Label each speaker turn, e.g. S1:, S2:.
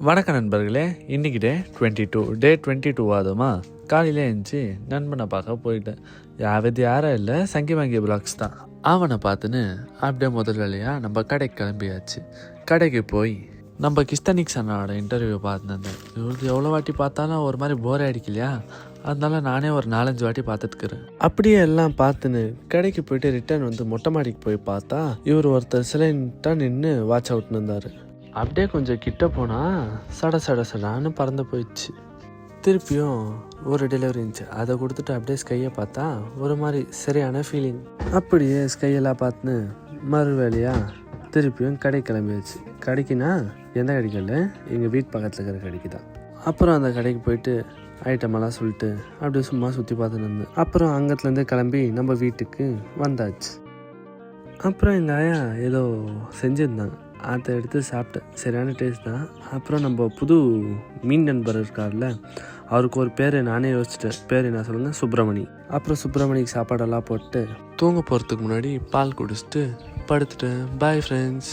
S1: வணக்கம் நண்பர்களே. இன்றைக்கி டே 22 ஆகுதுமா. காலையில் எழுந்துச்சி நண்பனை பார்க்க போயிட்டேன். யாரும் இல்லை, சங்கி பிளாக்ஸ் தான். அவனை பார்த்துன்னு அப்படியே முதல் வேலையாக நம்ம கடைக்கு கிளம்பியாச்சு. கடைக்கு போய் நம்ம கிஸ்தானிக்ஸ் அண்ணாவோட இன்டர்வியூ பார்த்துருந்தேன். இவருக்கு எவ்வளோ வாட்டி பார்த்தாலும் ஒரு மாதிரி போரே அடிக்கலையா, அதனால நானே ஒரு 4-5 வாட்டி பார்த்துட்டுக்கிறேன். அப்படியே எல்லாம் பார்த்துன்னு கடைக்கு போயிட்டு ரிட்டர்ன் மொட்டை மாடிக்கு போய் பார்த்தா இவர் ஒருத்தர் சிலைன்ட்டாக நின்று வாட்ச் அவுட்னு இருந்தார். அப்படியே கொஞ்சம் கிட்ட போனால் சடான்னு பறந்து போயிடுச்சு. திருப்பியும் ஒரு டெலிவரி இருந்துச்சு, அதை கொடுத்துட்டு அப்படியே ஸ்கையை பார்த்தா ஒரு மாதிரி சரியான ஃபீலிங். அப்படியே ஸ்கையெல்லாம் பார்த்துன்னு மறு வேலையாக திருப்பியும் கடை கிளம்பியாச்சு. கடைக்குன்னா எந்த கடைக்கல்ல, எங்கள் வீட்டு பக்கத்தில் இருக்கிற கடைக்கு தான். அப்புறம் அந்த கடைக்கு போயிட்டு ஐட்டமெல்லாம் சொல்லிட்டு அப்படியே சும்மா சுற்றி பார்த்துன்னு இருந்தேன். அப்புறம் அங்கத்துலேருந்து கிளம்பி நம்ம வீட்டுக்கு வந்தாச்சு. அப்புறம் எங்கள் ஆயா ஏதோ செஞ்சுருந்தாங்க, அதை எடுத்து சாப்பிட்டேன். சரியான டேஸ்ட் தான். அப்புறம் நம்ம புது மீன் நண்பர் இருக்கார்ல, அவருக்கு ஒரு பேர் நானே யோசிச்சிட்டேன். பேர் என்ன சொல்லுங்கள், சுப்பிரமணி. அப்புறம் சுப்பிரமணிக்கு சாப்பாடெல்லாம் போட்டு தூங்க போகிறதுக்கு முன்னாடி பால் குடிச்சிட்டு படுத்துட்டேன். Bye friends.